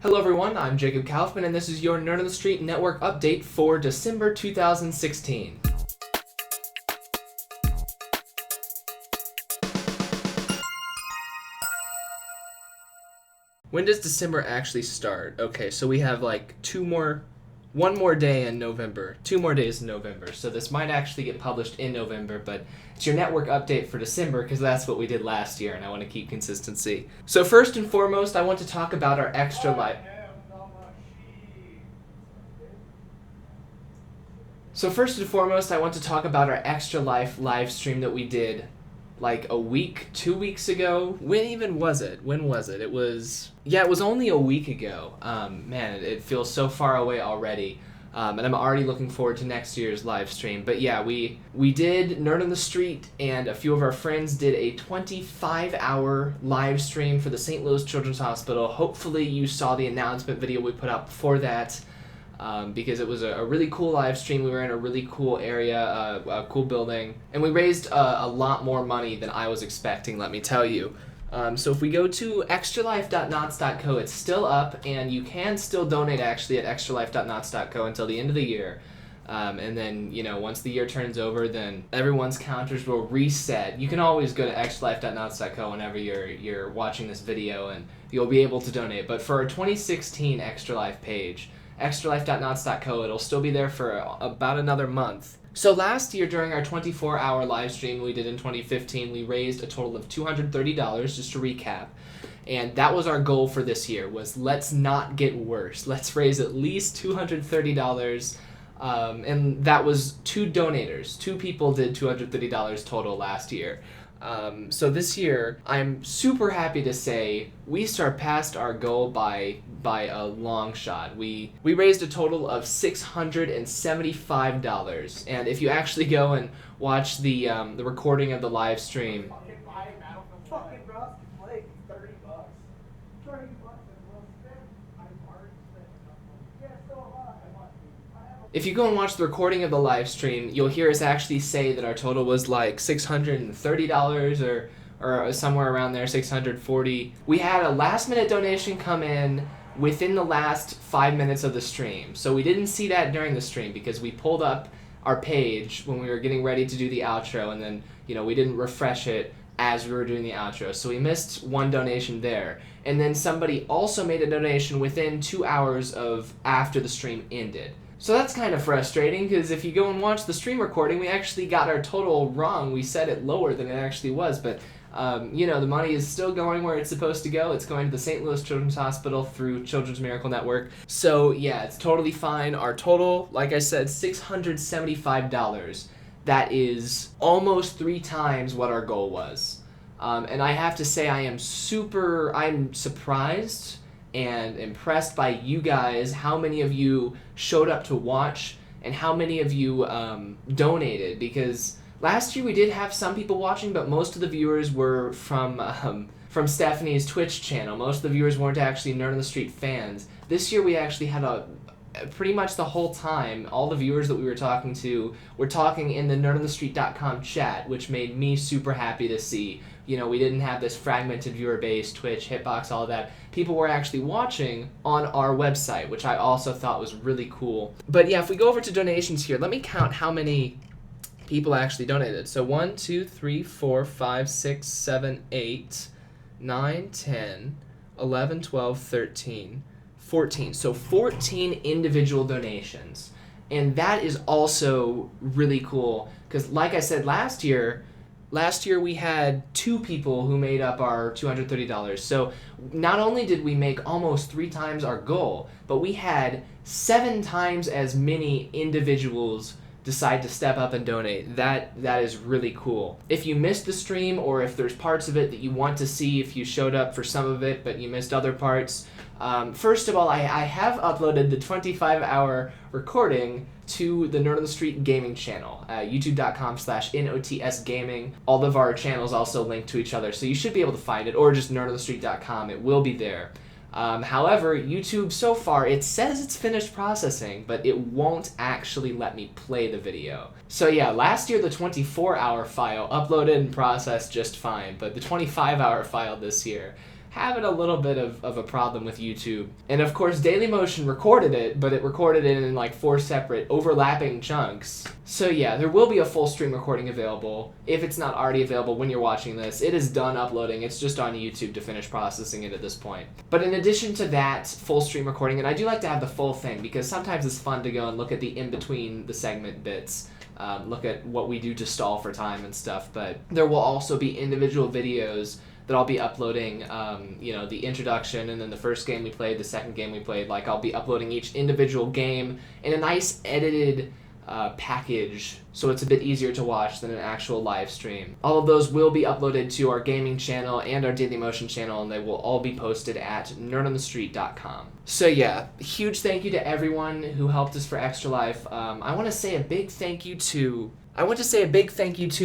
Hello everyone, I'm Jacob Kaufman and this is your Nerd on the Street Network update for December 2016. When does December actually start? Okay, so we have like one more day in November, 2 more days in November. So this might actually get published in November, but it's your network update for December because that's what we did last year and I want to keep consistency. So first and foremost, I want to talk about our Extra Life. So first and foremost, I want to talk about our Extra Life live stream that we did like a week, 2 weeks ago. When even was it? When was it? It was only a week ago. Man, it feels so far away already. And I'm already looking forward to next year's live stream. But yeah, we did Nerd on the Street, and a few of our friends did a 25-hour live stream for the St. Louis Children's Hospital. Hopefully you saw the announcement video we put out before that. Because it was a really cool live stream. We were in a really cool area, a cool building, and we raised a lot more money than I was expecting, let me tell you. So if we go to extralife.knots.co, it's still up, and you can still donate actually at extralife.knots.co until the end of the year. And then, once the year turns over, then everyone's counters will reset. You can always go to extralife.knots.co whenever you're watching this video, and you'll be able to donate. But for our 2016 Extra Life page, extralife.knots.co, it'll still be there for about another month. So last year during our 24-hour live stream we did in 2015, we raised a total of $230, just to recap. And that was our goal for this year, was let's not get worse. Let's raise at least $230. And that was 2 donators. 2 people did $230 total last year. So this year, I'm super happy to say we surpassed our goal by a long shot. We raised a total of $675, and if you actually go and watch the recording of the live stream. If you go and watch the recording of the live stream, you'll hear us actually say that our total was like $630 or somewhere around there, $640. We had a last-minute donation come in within the last 5 minutes of the stream. So we didn't see that during the stream because we pulled up our page when we were getting ready to do the outro, and then, we didn't refresh it as we were doing the outro. So we missed one donation there. And then somebody also made a donation within 2 hours of after the stream ended. So that's kind of frustrating, because if you go and watch the stream recording, we actually got our total wrong. We set it lower than it actually was, but the money is still going where it's supposed to go. It's going to the St. Louis Children's Hospital through Children's Miracle Network. So yeah, it's totally fine. Our total, like I said, $675. That is almost 3 times what our goal was. And I have to say I'm surprised and impressed by you guys, how many of you showed up to watch and how many of you donated, because last year we did have some people watching, but most of the viewers were from Stephanie's Twitch channel. Most of the viewers weren't actually Nerd on the Street fans. This year we actually had pretty much the whole time, all the viewers that we were talking to were talking in the nerdonthestreet.com chat, which made me super happy to see. We didn't have this fragmented viewer base, Twitch, Hitbox, all of that. People were actually watching on our website, which I also thought was really cool. But yeah, if we go over to donations here, let me count how many people actually donated. So 1, 2, 3, 4, 5, 6, 7, 8, 9, 10, 11, 12, 13, 14. So 14 individual donations. And that is also really cool, because like I said, last year we had 2 people who made up our $230. So not only did we make almost 3 times our goal, but we had 7 times as many individuals decide to step up and donate. That is really cool. If you missed the stream, or if there's parts of it that you want to see, if you showed up for some of it but you missed other parts, first of all, I have uploaded the 25-hour recording to the Nerd on the Street gaming channel, youtube.com/NOTSgaming. All of our channels also link to each other, so you should be able to find it, or just nerdonthestreet.com. It will be there. However, YouTube so far, it says it's finished processing, but it won't actually let me play the video. So yeah, last year the 24-hour file uploaded and processed just fine, but the 25-hour file this year having a little bit of a problem with YouTube. And of course, Dailymotion recorded it, but it recorded it in like 4 separate overlapping chunks. So yeah, there will be a full stream recording available. If it's not already available when you're watching this, it is done uploading. It's just on YouTube to finish processing it at this point. But in addition to that full stream recording, and I do like to have the full thing because sometimes it's fun to go and look at the in-between the segment bits. Look at what we do to stall for time and stuff, but there will also be individual videos that I'll be uploading, the introduction and then the first game we played, the second game we played. Like, I'll be uploading each individual game in a nice edited package, so it's a bit easier to watch than an actual live stream. All of those will be uploaded to our gaming channel and our Dailymotion channel, and they will all be posted at nerdonthestreet.com. So yeah, huge thank you to everyone who helped us for Extra Life. I want to say a big thank you to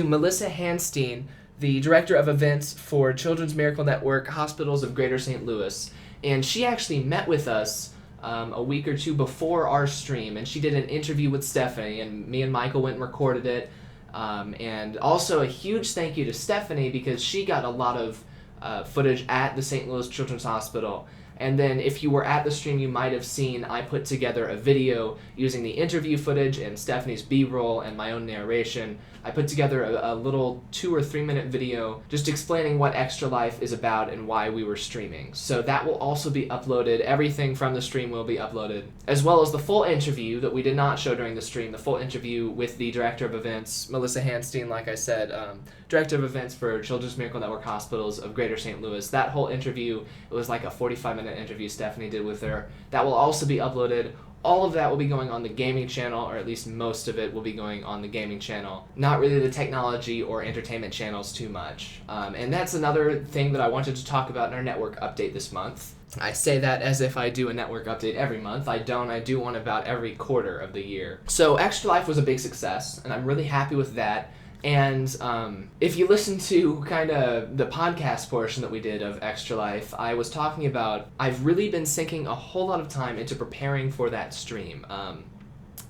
Melissa Hanstein, the Director of Events for Children's Miracle Network Hospitals of Greater St. Louis. And she actually met with us a week or two before our stream, and she did an interview with Stephanie, and me and Michael went and recorded it. And also a huge thank you to Stephanie because she got a lot of footage at the St. Louis Children's Hospital. And then if you were at the stream, you might have seen I put together a video using the interview footage and Stephanie's B-roll and my own narration. I put together a little 2 or 3 minute video just explaining what Extra Life is about and why we were streaming. So that will also be uploaded. Everything from the stream will be uploaded, as well as the full interview that we did not show during the stream, the full interview with the Director of Events, Melissa Hanstein, like I said, Director of Events for Children's Miracle Network Hospitals of Greater St. Louis. That whole interview, it was like a 45-minute interview Stephanie did with her. That will also be uploaded. All of that will be going on the gaming channel, or at least most of it will be going on the gaming channel. Not really the technology or entertainment channels too much. And that's another thing that I wanted to talk about in our network update this month. I say that as if I do a network update every month. I don't. I do one about every quarter of the year. So Extra Life was a big success, and I'm really happy with that. And if you listen to kind of the podcast portion that we did of Extra Life, I was talking about I've really been sinking a whole lot of time into preparing for that stream.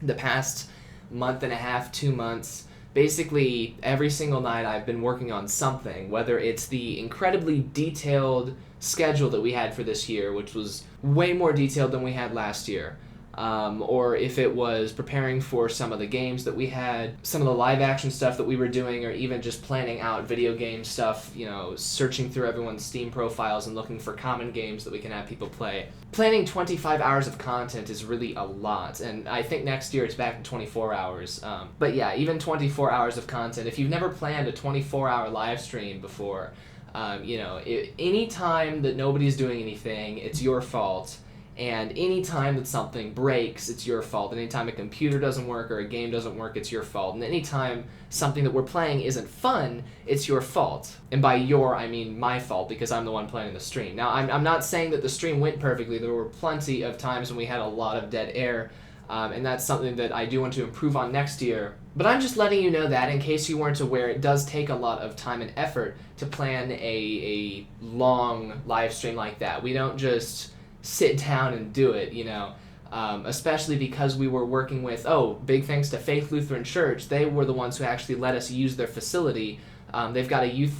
The past month and a half, 2 months, basically every single night I've been working on something, whether it's the incredibly detailed schedule that we had for this year, which was way more detailed than we had last year. Or if it was preparing for some of the games that we had, some of the live action stuff that we were doing, or even just planning out video game stuff, searching through everyone's Steam profiles and looking for common games that we can have people play. Planning 25 hours of content is really a lot, and I think next year it's back to 24 hours. But yeah, even 24 hours of content, if you've never planned a 24-hour live stream before, any time that nobody's doing anything, it's your fault. And any time that something breaks, it's your fault. And anytime a computer doesn't work or a game doesn't work, it's your fault. And anytime something that we're playing isn't fun, it's your fault. And by your, I mean my fault, because I'm the one playing the stream. Now, I'm not saying that the stream went perfectly. There were plenty of times when we had a lot of dead air. And that's something that I do want to improve on next year. But I'm just letting you know that in case you weren't aware, it does take a lot of time and effort to plan a long live stream like that. We don't just sit down and do it, especially because we were working with, big thanks to Faith Lutheran Church. They were the ones who actually let us use their facility. They've got a youth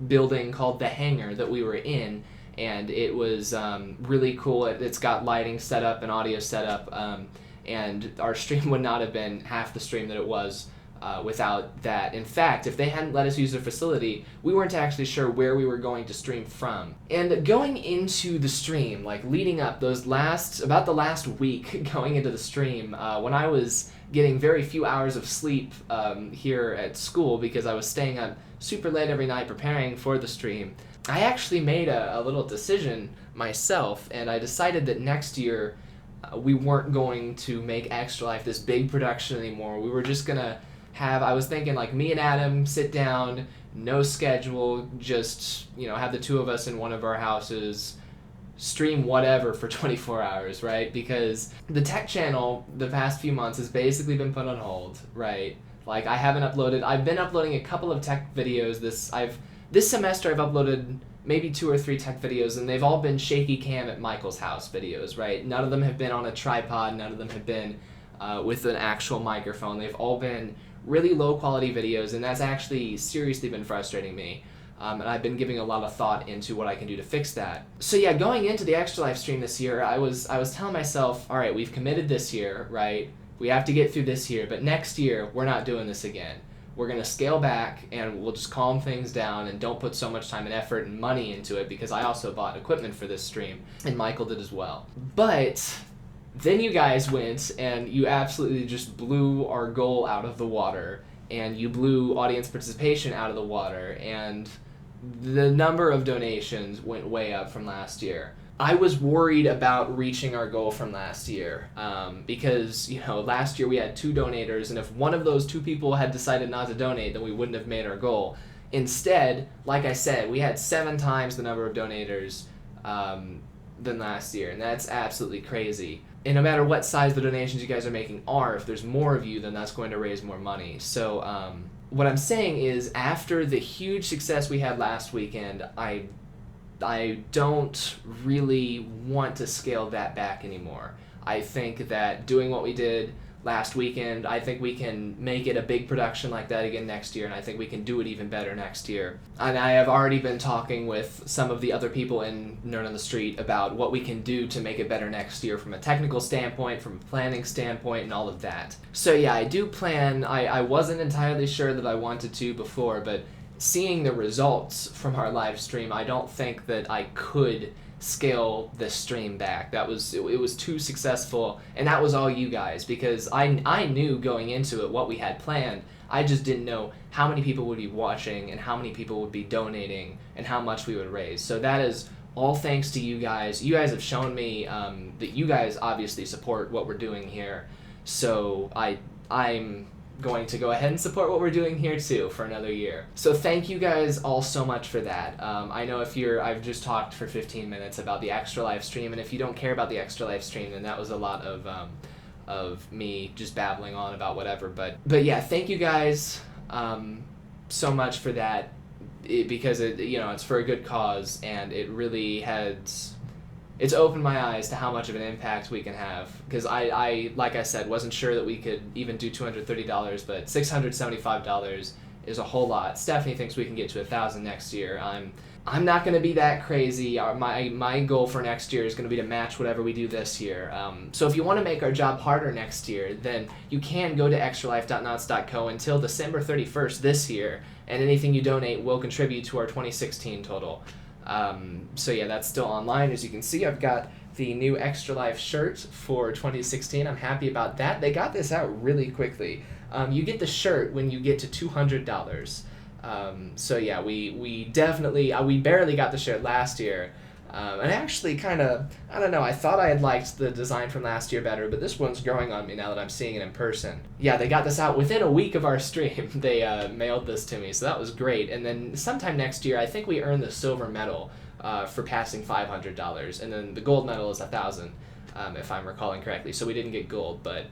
building called The Hangar that we were in, and it was really cool. It's got lighting set up and audio set up, and our stream would not have been half the stream that it was without that. In fact, if they hadn't let us use their facility, we weren't actually sure where we were going to stream from. And going into the stream, like leading up about the last week going into the stream, when I was getting very few hours of sleep here at school because I was staying up super late every night preparing for the stream, I actually made a little decision myself, and I decided that next year we weren't going to make Extra Life this big production anymore. We were just gonna I was thinking like me and Adam sit down, no schedule, just, have the two of us in one of our houses, stream whatever for 24 hours, right? Because the tech channel the past few months has basically been put on hold, right? Like I've been uploading a couple of tech videos. This semester I've uploaded maybe 2 or 3 tech videos, and they've all been shaky cam at Michael's house videos, right? None of them have been on a tripod, none of them have been with an actual microphone. They've all been really low quality videos, and that's actually seriously been frustrating me. And I've been giving a lot of thought into what I can do to fix that. So yeah, going into the Extra Life stream this year, I was telling myself, all right, we've committed this year, right? We have to get through this year, but next year, we're not doing this again. We're going to scale back, and we'll just calm things down and don't put so much time and effort and money into it, because I also bought equipment for this stream, and Michael did as well. But then you guys went, and you absolutely just blew our goal out of the water, and you blew audience participation out of the water, and the number of donations went way up from last year. I was worried about reaching our goal from last year, because, you know, last year we had 2 donators, and if one of those 2 people had decided not to donate, then we wouldn't have made our goal. Instead, like I said, we had 7 times the number of donators than last year, and that's absolutely crazy. And no matter what size the donations you guys are making are, if there's more of you, then that's going to raise more money. So what I'm saying is, after the huge success we had last weekend, I don't really want to scale that back anymore. I think that doing what we did last weekend, I think we can make it a big production like that again next year, and I think we can do it even better next year. And I have already been talking with some of the other people in Nerd on the Street about what we can do to make it better next year from a technical standpoint, from a planning standpoint, and all of that. So yeah, I do plan. I wasn't entirely sure that I wanted to before, but seeing the results from our live stream, I don't think that I could scale this stream back. It was too successful, and that was all you guys, because I knew going into it what we had planned. I just didn't know how many people would be watching and how many people would be donating and how much we would raise. So that is all thanks to you guys. You guys have shown me that you guys obviously support what we're doing here. So I'm going to go ahead and support what we're doing here too for another year. So thank you guys all so much for that. I know I've just talked for 15 minutes about the Extra Life stream, and if you don't care about the Extra Life stream, then that was a lot of me just babbling on about whatever. But yeah, thank you guys so much for that, because it's for a good cause, and it really it's opened my eyes to how much of an impact we can have, because I like I said, wasn't sure that we could even do $230, but $675 is a whole lot. Stephanie thinks we can get to 1,000 next year. I'm not going to be that crazy. My goal for next year is going to be to match whatever we do this year. So if you want to make our job harder next year, then you can go to extralife.knots.co until December 31st this year, and anything you donate will contribute to our 2016 total. So yeah, that's still online. As you can see, I've got the new Extra Life shirt for 2016. I'm happy about that. They got this out really quickly. You get the shirt when you get to $200. So yeah, we definitely, we barely got the shirt last year. And actually kind of, I don't know, I thought I had liked the design from last year better, but this one's growing on me now that I'm seeing it in person. Yeah, they got this out within a week of our stream. They mailed this to me, so that was great. And then sometime next year, I think we earned the silver medal for passing $500, and then the gold medal is $1,000, if I'm recalling correctly. So we didn't get gold, but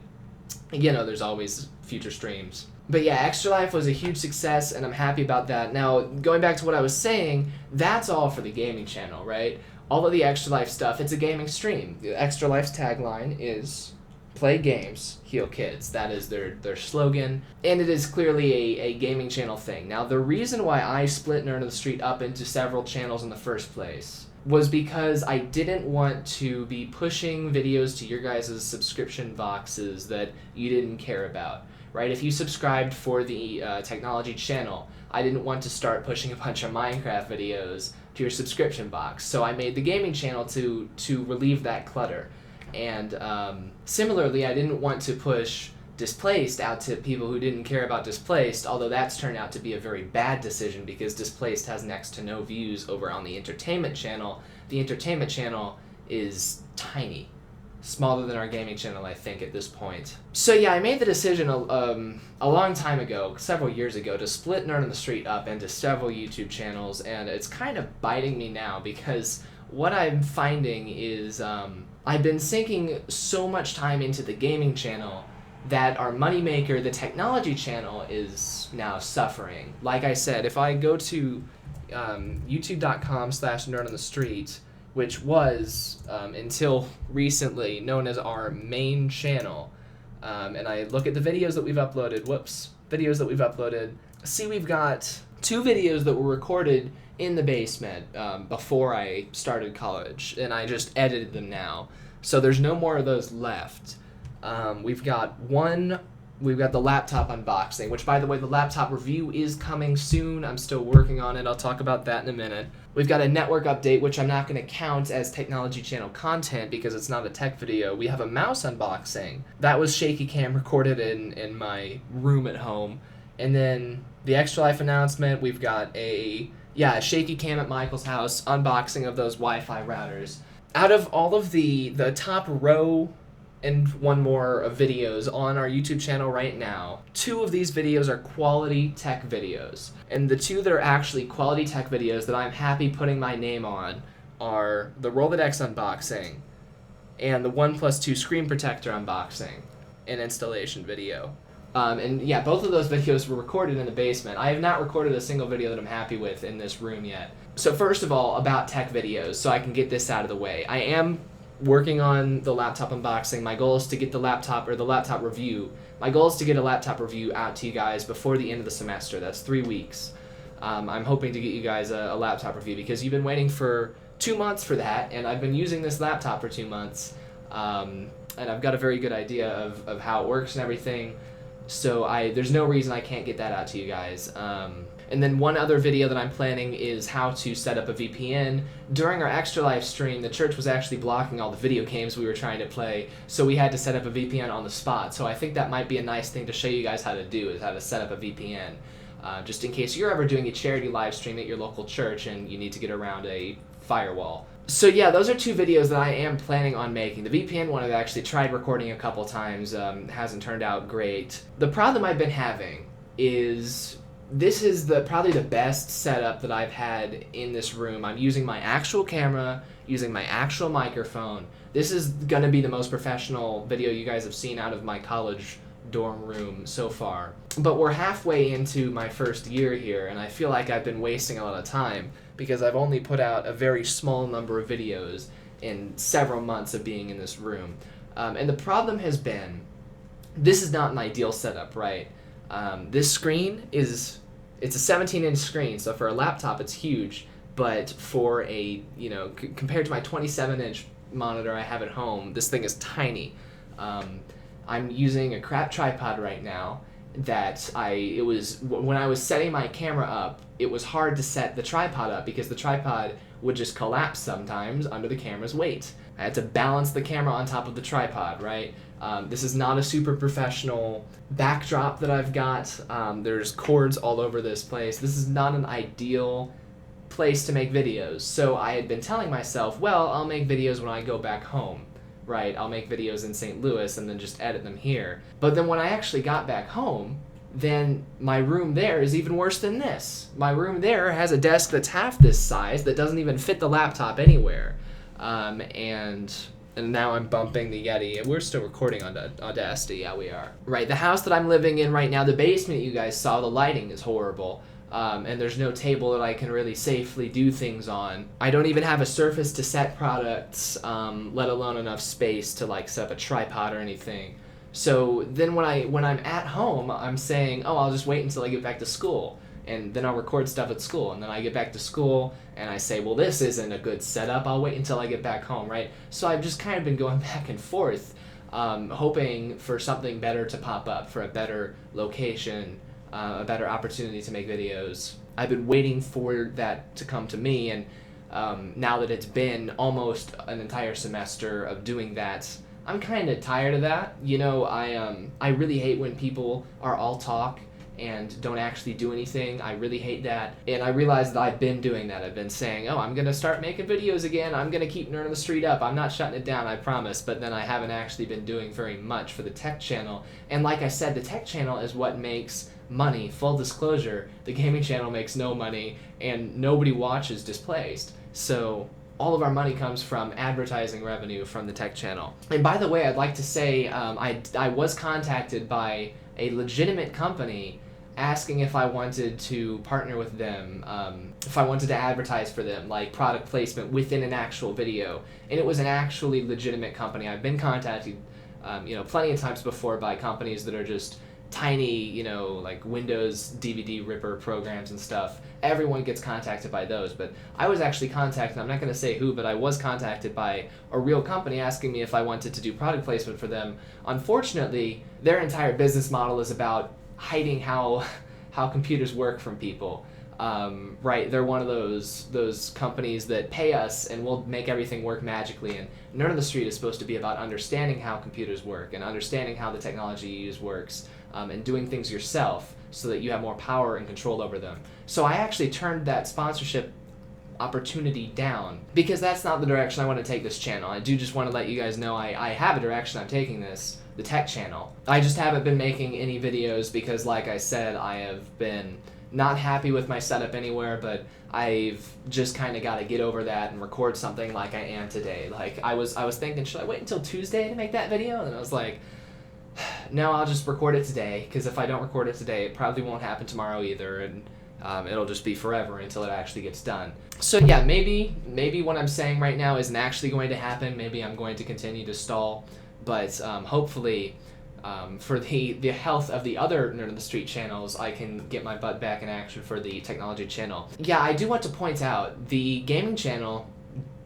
there's always future streams. But yeah, Extra Life was a huge success, and I'm happy about that. Now, going back to what I was saying, that's all for the gaming channel, right? All of the Extra Life stuff, it's a gaming stream. Extra Life's tagline is, play games, heal kids. That is their slogan, and it is clearly a gaming channel thing. Now, the reason why I split Nerd on the Street up into several channels in the first place was because I didn't want to be pushing videos to your guys' subscription boxes that you didn't care about. Right? If you subscribed for the technology channel, I didn't want to start pushing a bunch of Minecraft videos to your subscription box. So I made the gaming channel to relieve that clutter. And similarly, I didn't want to push Displaced out to people who didn't care about Displaced, although that's turned out to be a very bad decision because Displaced has next to no views over on the entertainment channel. The entertainment channel is tiny. Smaller than our gaming channel, I think, at this point. So yeah, I made the decision a long time ago, several years ago, to split Nerd on the Street up into several YouTube channels, and it's kind of biting me now because what I'm finding is I've been sinking so much time into the gaming channel that our moneymaker, the technology channel, is now suffering. Like I said, if I go to youtube.com/nerdonthestreet, which was, until recently, known as our main channel. And I look at the videos that we've uploaded, see we've got 2 videos that were recorded in the basement before I started college, and I just edited them now. So there's no more of those left. We've got the laptop unboxing, which, by the way, the laptop review is coming soon. I'm still working on it. I'll talk about that in a minute. We've got a network update, which I'm not going to count as Technology Channel content because it's not a tech video. We have a mouse unboxing. That was shaky cam recorded in my room at home. And then the Extra Life announcement, we've got a shaky cam at Michael's house, unboxing of those Wi-Fi routers. Out of all of the top row and one more of videos on our YouTube channel right now, 2 of these videos are quality tech videos. And the 2 that are actually quality tech videos that I'm happy putting my name on are the Rolodex unboxing and the OnePlus 2 screen protector unboxing and installation video. And yeah, both of those videos were recorded in the basement. I have not recorded a single video that I'm happy with in this room yet. So first of all, about tech videos, so I can get this out of the way. I am working on the laptop unboxing. My goal is to get the laptop review. My goal is to get a laptop review out to you guys before the end of the semester. That's 3 weeks. I'm hoping to get you guys a laptop review because you've been waiting for 2 months for that, and I've been using this laptop for 2 months. And I've got a very good idea of how it works and everything. So there's no reason I can't get that out to you guys. And then one other video that I'm planning is how to set up a VPN. During our Extra Life stream, the church was actually blocking all the video games we were trying to play, so we had to set up a VPN on the spot. So I think that might be a nice thing to show you guys how to do, is how to set up a VPN. Just in case you're ever doing a charity live stream at your local church and you need to get around a firewall. So yeah, those are 2 videos that I am planning on making. The VPN one I've actually tried recording a couple times, hasn't turned out great. The problem I've been having is this is probably the best setup that I've had in this room. I'm using my actual camera, using my actual microphone. This is going to be the most professional video you guys have seen out of my college dorm room so far. But we're halfway into my first year here, and I feel like I've been wasting a lot of time because I've only put out a very small number of videos in several months of being in this room. And the problem has been, this is not an ideal setup, right? This screen it's a 17-inch screen, so for a laptop it's huge, but for a, compared to my 27-inch monitor I have at home, this thing is tiny. I'm using a crap tripod right now that when I was setting my camera up, it was hard to set the tripod up because the tripod would just collapse sometimes under the camera's weight. I had to balance the camera on top of the tripod, right? This is not a super professional backdrop that I've got. There's cords all over this place. This is not an ideal place to make videos. So I had been telling myself, well, I'll make videos when I go back home, right? I'll make videos in St. Louis and then just edit them here. But then when I actually got back home, then my room there is even worse than this. My room there has a desk that's half this size that doesn't even fit the laptop anywhere. And now I'm bumping the Yeti. We're still recording on Audacity. Yeah, we are. Right, the house that I'm living in right now, the basement you guys saw, the lighting is horrible. And there's no table that I can really safely do things on. I don't even have a surface to set products, let alone enough space to set up a tripod or anything. So then when I'm at home, I'm saying, oh, I'll just wait until I get back to school. And then I'll record stuff at school. And then I get back to school and I say, well, this isn't a good setup. I'll wait until I get back home, right? So I've just kind of been going back and forth, hoping for something better to pop up, for a better location, a better opportunity to make videos. I've been waiting for that to come to me, and now that it's been almost an entire semester of doing that, I'm kind of tired of that. I really hate when people are all talk and don't actually do anything. I really hate that. And I realize that I've been doing that. I've been saying, oh, I'm going to start making videos again. I'm going to keep Nerd on the Street up. I'm not shutting it down, I promise. But then I haven't actually been doing very much for the tech channel. And like I said, the tech channel is what makes money. Full disclosure, the gaming channel makes no money and nobody watches Displaced. So all of our money comes from advertising revenue from the tech channel. And by the way, I'd like to say I was contacted by a legitimate company asking if I wanted to partner with them, if I wanted to advertise for them, like product placement within an actual video. And it was an actually legitimate company. I've been contacted plenty of times before by companies that are just tiny, like Windows DVD ripper programs and stuff. Everyone gets contacted by those, but I was actually contacted, I'm not going to say who, but I was contacted by a real company asking me if I wanted to do product placement for them. Unfortunately, their entire business model is about hiding how computers work from people. Right, they're one of those companies that pay us and will make everything work magically, and Nerd on the Street is supposed to be about understanding how computers work and understanding how the technology you use works, and doing things yourself so that you have more power and control over them. So I actually turned that sponsorship opportunity down because that's not the direction I want to take this channel. I do just want to let you guys know I have a direction I'm taking this, the tech channel. I just haven't been making any videos because, like I said, I have been not happy with my setup anywhere, but I've just kind of got to get over that and record something like I am today. Like I was thinking, should I wait until Tuesday to make that video? And I was like, no, I'll just record it today, because if I don't record it today, it probably won't happen tomorrow either, and it'll just be forever until it actually gets done. So yeah, maybe what I'm saying right now isn't actually going to happen. Maybe I'm going to continue to stall, but hopefully, for the health of the other Nerd on the Street channels, I can get my butt back in action for the technology channel. Yeah, I do want to point out, the gaming channel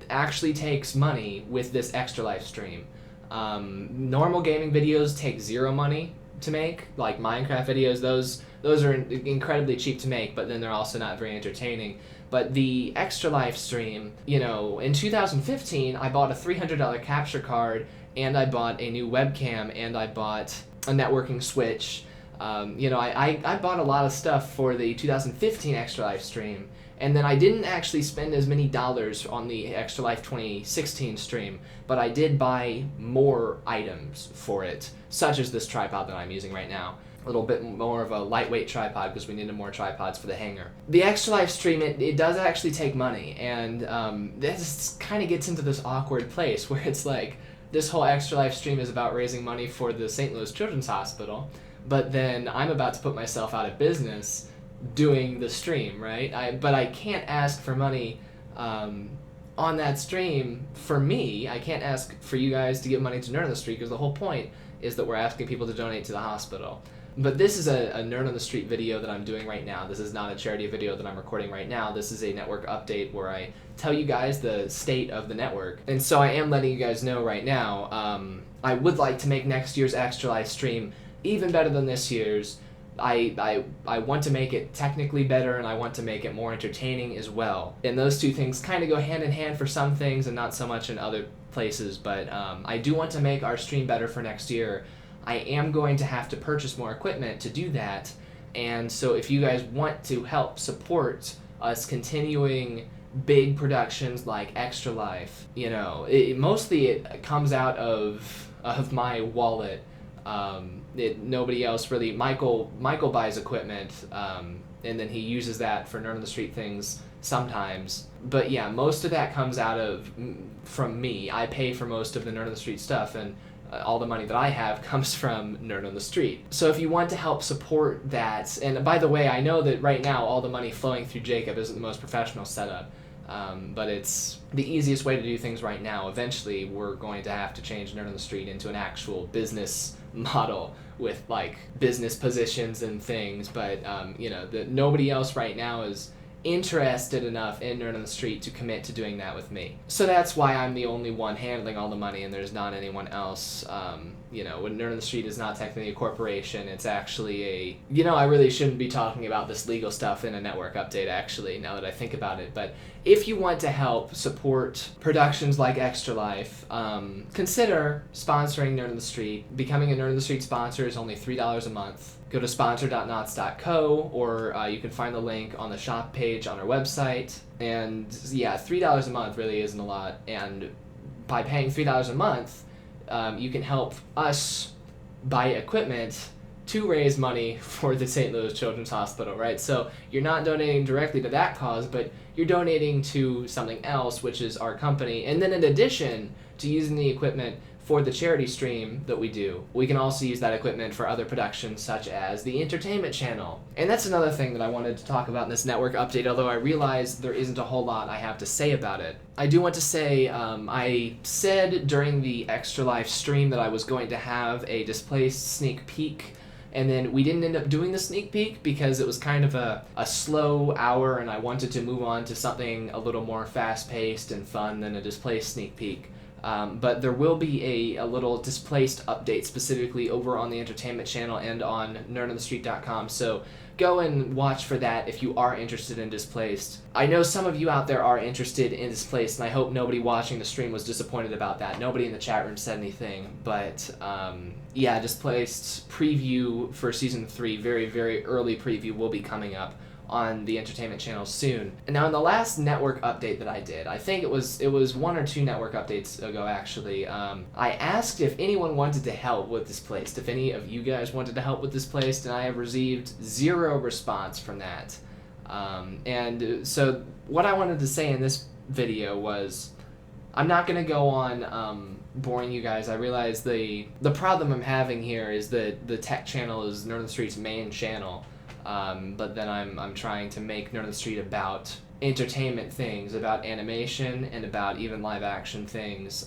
actually takes money with this Extra Life stream. Normal gaming videos take zero money to make, like Minecraft videos. Those are incredibly cheap to make, but then they're also not very entertaining. But the Extra Life stream, in 2015, I bought a $300 capture card, and I bought a new webcam, and I bought a networking switch. I bought a lot of stuff for the 2015 Extra Life stream, and then I didn't actually spend as many dollars on the Extra Life 2016 stream, but I did buy more items for it, such as this tripod that I'm using right now. A little bit more of a lightweight tripod because we needed more tripods for the hangar. The Extra Life stream, it does actually take money, and this kind of gets into this awkward place where it's like, this whole Extra Life stream is about raising money for the St. Louis Children's Hospital, but then I'm about to put myself out of business doing the stream, right? But I can't ask for money on that stream for me. I can't ask for you guys to give money to Nerd on the Street, because the whole point is that we're asking people to donate to the hospital. But this is a Nerd on the Street video that I'm doing right now. This is not a charity video that I'm recording right now. This is a network update where I tell you guys the state of the network. And so I am letting you guys know right now, I would like to make next year's Extra Life stream even better than this year's. I want to make it technically better, and I want to make it more entertaining as well. And those two things kind of go hand in hand for some things and not so much in other places, but I do want to make our stream better for next year. I am going to have to purchase more equipment to do that, and so if you guys want to help support us continuing big productions like Extra Life, mostly it comes out of my wallet. Nobody else really. Michael buys equipment, and then he uses that for Nerd on the Street things sometimes. But yeah, most of that comes from me. I pay for most of the Nerd on the Street stuff, and all the money that I have comes from Nerd on the Street. So if you want to help support that, and by the way, I know that right now all the money flowing through Jacob isn't the most professional setup, but it's the easiest way to do things right now. Eventually, we're going to have to change Nerd on the Street into an actual business model with like business positions and things, but nobody else right now is interested enough in Nerd on the Street to commit to doing that with me. So that's why I'm the only one handling all the money, and there's not anyone else. When Nerd on the Street is not technically a corporation, it's actually I really shouldn't be talking about this legal stuff in a network update, actually, now that I think about it. But if you want to help support productions like Extra Life, consider sponsoring Nerd on the Street. Becoming a Nerd on the Street sponsor is only $3 a month. Go to sponsor.knots.co, or you can find the link on the shop page on our website. And yeah, $3 a month really isn't a lot. And by paying $3 a month, you can help us buy equipment to raise money for the St. Louis Children's Hospital, right? So you're not donating directly to that cause, but you're donating to something else, which is our company. And then in addition to using the equipment for the charity stream that we do, we can also use that equipment for other productions such as the entertainment channel. And that's another thing that I wanted to talk about in this network update, although I realize there isn't a whole lot I have to say about it. I do want to say, I said during the Extra Life stream that I was going to have a Displaced sneak peek And then we didn't end up doing the sneak peek because it was kind of a slow hour, and I wanted to move on to something a little more fast-paced and fun than a Displaced sneak peek. But there will be a little Displaced update specifically over on the Entertainment Channel and on nerdonthestreet.com, so go and watch for that if you are interested in Displaced. I know some of you out there are interested in Displaced, and I hope nobody watching the stream was disappointed about that. Nobody in the chat room said anything, but yeah, Displaced preview for Season 3, very, very early preview, will be coming up on the Entertainment Channel soon. And now in the last network update that I did, I think it was 1 or 2 network updates ago actually, I asked if anyone wanted to help with Displaced, if any of you guys wanted to help with Displaced, and I have received 0 response from that. And so what I wanted to say in this video was, I'm not going to go on boring you guys. I realize the problem I'm having here is that the tech channel is Nerd on the Street's main channel. But then I'm trying to make Nerd on the Street about entertainment things, about animation, and about even live action things.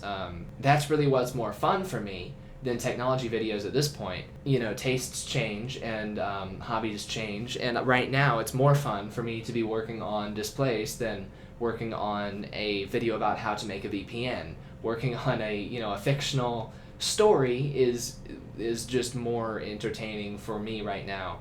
That's really what's more fun for me than technology videos at this point. You know, tastes change and hobbies change, and right now it's more fun for me to be working on Displaced than working on a video about how to make a VPN. Working on a fictional story is just more entertaining for me right now.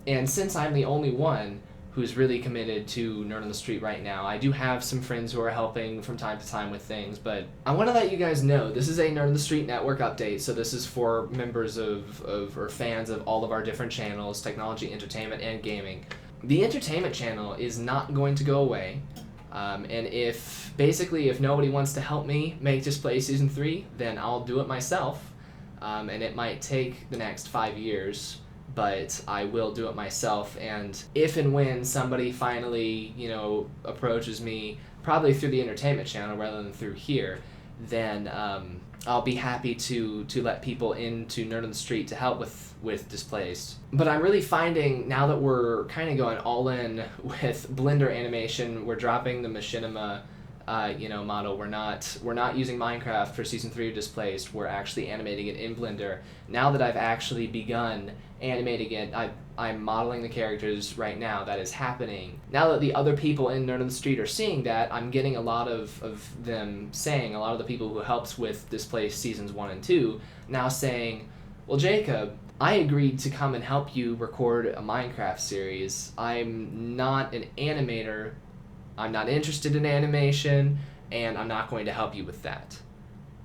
And since I'm the only one who's really committed to Nerd on the Street right now, I do have some friends who are helping from time to time with things, but I want to let you guys know this is a Nerd on the Street network update, so this is for members of or fans of all of our different channels, technology, entertainment, and gaming. The entertainment channel is not going to go away, and if nobody wants to help me make Displaced Season 3, then I'll do it myself, and it might take the next 5 years, but I will do it myself. And if and when somebody finally, approaches me, probably through the Entertainment Channel rather than through here, then I'll be happy to let people into Nerd on the Street to help with Displaced. But I'm really finding, now that we're kind of going all in with Blender animation, we're dropping the machinima model. We're not using Minecraft for Season 3 of Displaced. We're actually animating it in Blender. Now that I've actually begun animating it, I'm modeling the characters right now. That is happening. Now that the other people in Nerd on the Street are seeing that, I'm getting a lot of them saying, a lot of the people who helped with Displaced Seasons 1 and 2, now saying, well, Jacob, I agreed to come and help you record a Minecraft series. I'm not an animator, I'm not interested in animation, and I'm not going to help you with that.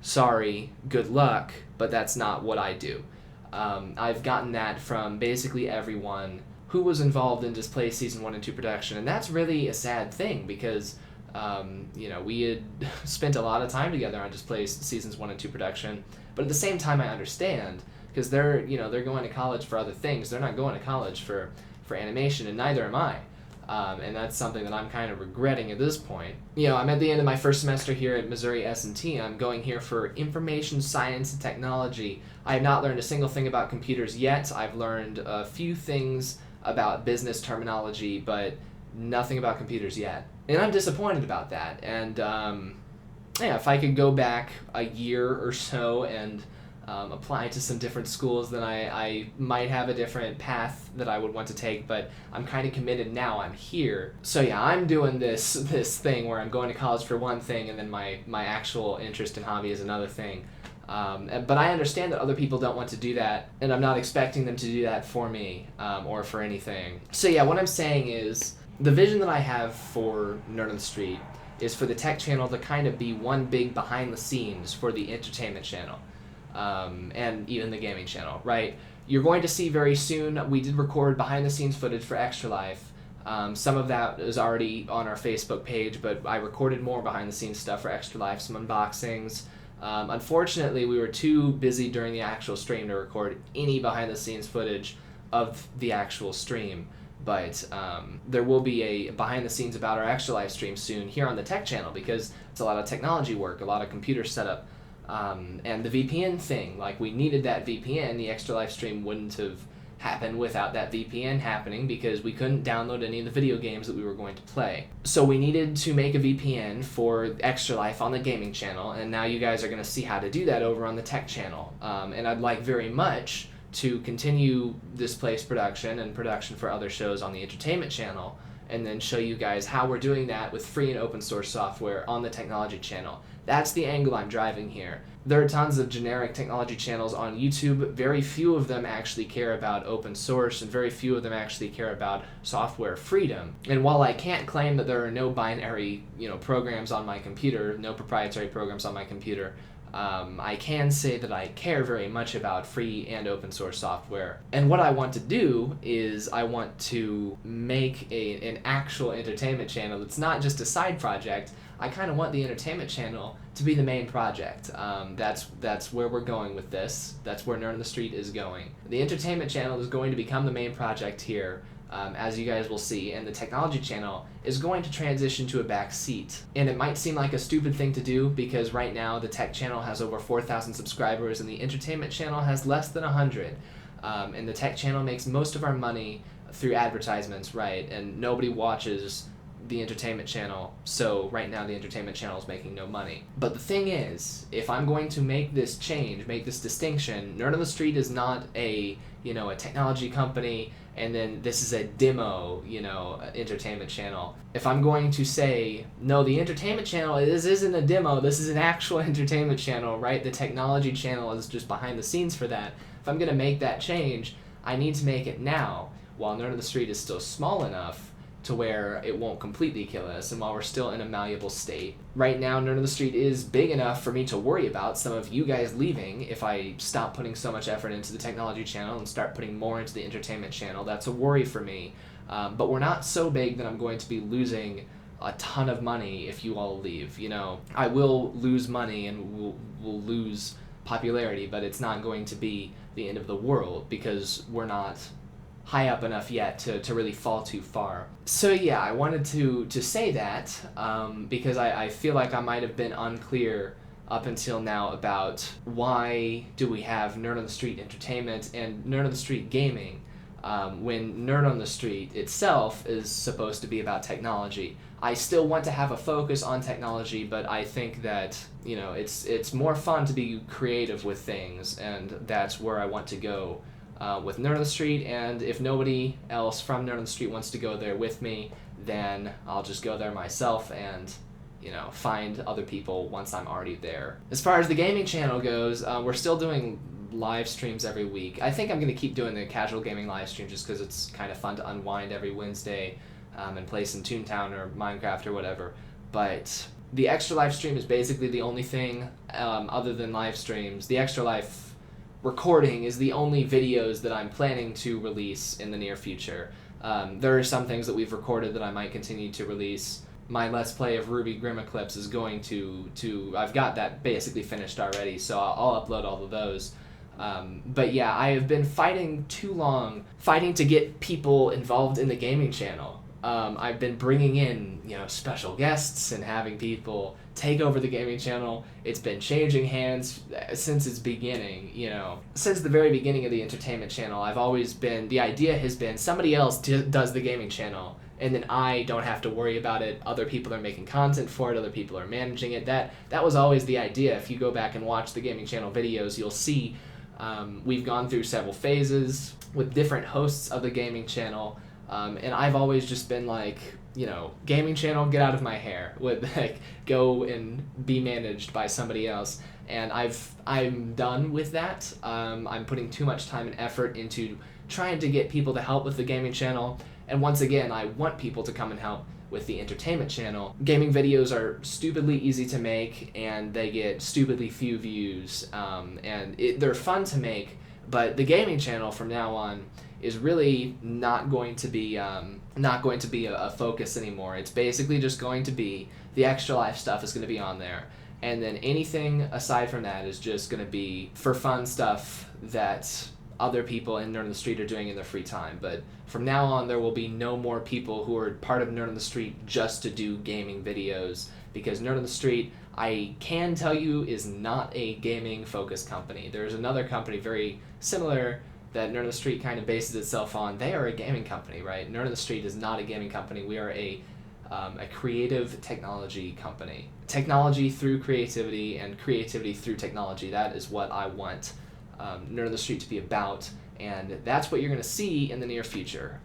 Sorry, good luck, but that's not what I do. I've gotten that from basically everyone who was involved in Displaced Season 1 and 2 production, and that's really a sad thing because, we had spent a lot of time together on Displaced Seasons 1 and 2 production, but at the same time I understand, because they're going to college for other things. They're not going to college for animation, and neither am I. And that's something that I'm kind of regretting at this point. I'm at the end of my first semester here at Missouri S&T. I'm going here for information science and technology. I have not learned a single thing about computers yet. I've learned a few things about business terminology, but nothing about computers yet. And I'm disappointed about that. And if I could go back a year or so and apply to some different schools, then I might have a different path that I would want to take, but I'm kind of committed now. I'm here. So yeah, I'm doing this thing where I'm going to college for one thing, and then my actual interest and hobby is another thing. But I understand that other people don't want to do that, and I'm not expecting them to do that for me or for anything. So yeah, what I'm saying is, the vision that I have for Nerd on the Street is for the tech channel to kind of be one big behind the scenes for the entertainment channel. And even the gaming channel, right? You're going to see very soon, we did record behind-the-scenes footage for Extra Life. Some of that is already on our Facebook page, but I recorded more behind-the-scenes stuff for Extra Life, some unboxings. Unfortunately, we were too busy during the actual stream to record any behind-the-scenes footage of the actual stream. But there will be a behind-the-scenes about our Extra Life stream soon here on the Tech Channel, because it's a lot of technology work, a lot of computer setup. And the VPN thing, like, we needed that VPN. The Extra Life stream wouldn't have happened without that VPN happening, because we couldn't download any of the video games that we were going to play. So we needed to make a VPN for Extra Life on the gaming channel, and now you guys are going to see how to do that over on the Tech Channel. And I'd like very much to continue Displaced production and production for other shows on the entertainment channel, and then show you guys how we're doing that with free and open source software on the technology channel. That's the angle I'm driving here. There are tons of generic technology channels on YouTube. Very few of them actually care about open source, and very few of them actually care about software freedom. And while I can't claim that there are no binary, programs on my computer, no proprietary programs on my computer, I can say that I care very much about free and open source software. And what I want to do is I want to make an actual entertainment channel that's not just a side project. I kind of want the entertainment channel to be the main project. That's where we're going with this. That's where Nerd on the Street is going. The entertainment channel is going to become the main project here, as you guys will see, and the technology channel is going to transition to a back seat. And it might seem like a stupid thing to do, because right now the tech channel has over 4,000 subscribers and the entertainment channel has less than 100. And the tech channel makes most of our money through advertisements, right? And nobody watches the entertainment channel, so right now the entertainment channel is making no money. But the thing is, if I'm going to make this change, make this distinction, Nerd on the Street is not a technology company, and then this is a demo, entertainment channel. If I'm going to say, no, the entertainment channel, this isn't a demo, this is an actual entertainment channel, right? The technology channel is just behind the scenes for that. If I'm going to make that change, I need to make it now, while Nerd on the Street is still small enough to where it won't completely kill us, and while we're still in a malleable state. Right now, Nerd on the Street is big enough for me to worry about some of you guys leaving if I stop putting so much effort into the technology channel and start putting more into the entertainment channel. That's a worry for me. But we're not so big that I'm going to be losing a ton of money if you all leave. I will lose money and we'll lose popularity, but it's not going to be the end of the world, because we're not high up enough yet to really fall too far. So yeah, I wanted to say that because I feel like I might have been unclear up until now about why do we have Nerd on the Street Entertainment and Nerd on the Street Gaming when Nerd on the Street itself is supposed to be about technology. I still want to have a focus on technology, but I think that it's more fun to be creative with things, and that's where I want to go with Nerd on the Street. And if nobody else from Nerd on the Street wants to go there with me, then I'll just go there myself and find other people once I'm already there. As far as the gaming channel goes, we're still doing live streams every week. I think I'm going to keep doing the casual gaming live stream just because it's kind of fun to unwind every Wednesday and play some Toontown or Minecraft or whatever. But the Extra Life stream is basically the only thing other than live streams. The Extra Life recording is the only videos that I'm planning to release in the near future. There are some things that we've recorded that I might continue to release. My Let's Play of RWBY Grimm Eclipse is going to I've got that basically finished already, so I'll upload all of those. But yeah, I have been fighting to get people involved in the gaming channel. I've been bringing in, special guests and having people take over the gaming channel. It's been changing hands since its beginning, Since the very beginning of the entertainment channel, the idea has been somebody else does the gaming channel, and then I don't have to worry about it. Other people are making content for it, other people are managing it. That was always the idea. If you go back and watch the gaming channel videos, you'll see we've gone through several phases with different hosts of the gaming channel. And I've always just been like, gaming channel, get out of my hair. Would go and be managed by somebody else. And I'm done with that. I'm putting too much time and effort into trying to get people to help with the gaming channel. And once again, I want people to come and help with the entertainment channel. Gaming videos are stupidly easy to make, and they get stupidly few views. And they're fun to make, but the gaming channel from now on is really not going to be a focus anymore. It's basically just going to be the Extra Life stuff is going to be on there, and then anything aside from that is just going to be for fun stuff that other people in Nerd on the Street are doing in their free time. But from now on, there will be no more people who are part of Nerd on the Street just to do gaming videos, because Nerd on the Street, I can tell you, is not a gaming focused company. There's another company very similar that Nerd on the Street kind of bases itself on. They are a gaming company, right? Nerd on the Street is not a gaming company. We are a creative technology company. Technology through creativity, and creativity through technology. That is what I want Nerd on the Street to be about. And that's what you're going to see in the near future.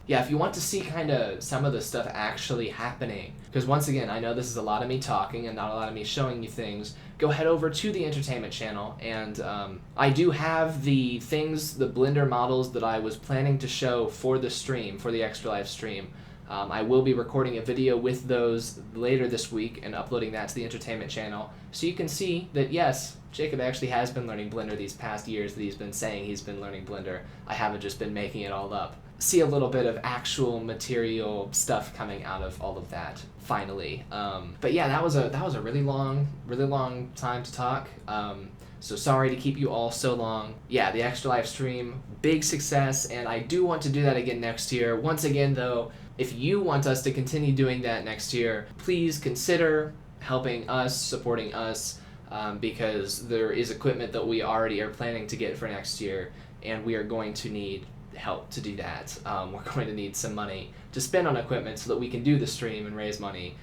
If you want to see kind of some of the stuff actually happening, because once again, I know this is a lot of me talking and not a lot of me showing you things, go head over to the entertainment channel, and I do have the things, the Blender models that I was planning to show for the stream, for the Extra Life stream. I will be recording a video with those later this week and uploading that to the entertainment channel, so you can see that yes, Jacob actually has been learning Blender these past years that he's been saying he's been learning Blender. I haven't just been making it all up. See a little bit of actual material stuff coming out of all of that, finally. But yeah, that was a really long time to talk. So sorry to keep you all so long. Yeah, the Extra Life stream, big success, and I do want to do that again next year. Once again, though, if you want us to continue doing that next year, please consider helping us, supporting us, because there is equipment that we already are planning to get for next year, and we are going to need help to do that. We're going to need some money to spend on equipment so that we can do the stream and raise money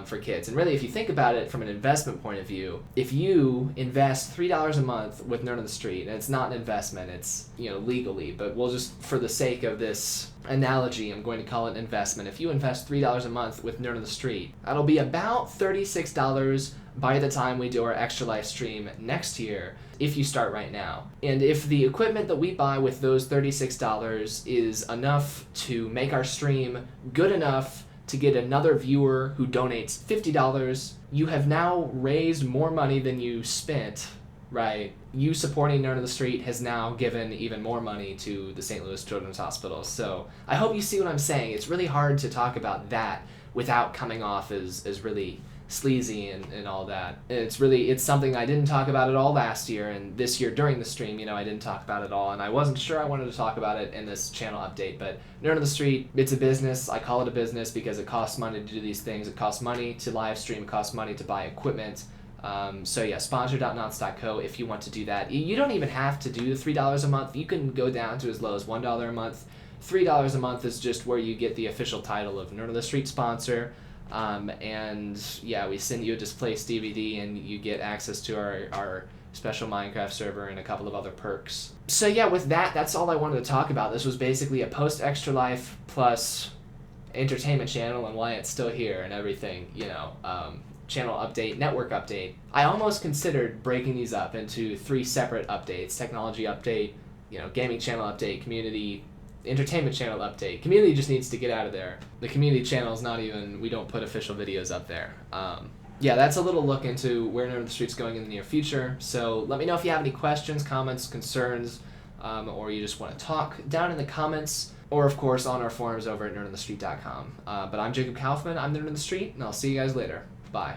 for kids. And really, if you think about it from an investment point of view, if you invest $3 a month with Nerd on the Street, and it's not an investment, it's, legally, but we'll just, for the sake of this analogy, I'm going to call it an investment. If you invest $3 a month with Nerd on the Street, that'll be about $36 by the time we do our Extra Life stream next year, if you start right now. And if the equipment that we buy with those $36 is enough to make our stream good enough to get another viewer who donates $50, you have now raised more money than you spent, right? You supporting Nerd on the Street has now given even more money to the St. Louis Children's Hospital. So I hope you see what I'm saying. It's really hard to talk about that without coming off as really sleazy and all that. It's something I didn't talk about at all last year, and this year during the stream, I didn't talk about it at all, and I wasn't sure I wanted to talk about it in this channel update. But Nerd on the Street, it's a business. I call it a business because it costs money to do these things. It costs money to live stream. It costs money to buy equipment. So yeah, sponsor.nonce.co if you want to do that. You don't even have to do the $3 a month. You can go down to as low as $1 a month. $3 a month is just where you get the official title of Nerd on the Street sponsor. And yeah, we send you a Displaced DVD and you get access to our special Minecraft server and a couple of other perks. So yeah, with that, that's all I wanted to talk about. This was basically a post Extra Life plus entertainment channel and why it's still here and everything, channel update, network update. I almost considered breaking these up into 3 separate updates: technology update, gaming channel update, community, entertainment channel update. Community just needs to get out of there. The community channel is not even, we don't put official videos up there. Yeah, that's a little look into where Nerd on the Street's going in the near future. So let me know if you have any questions, comments, concerns, or you just want to talk down in the comments, or of course on our forums over at nerdonthestreet.com. But I'm Jacob Kaufman, I'm Nerd on the Street, and I'll see you guys later. Bye.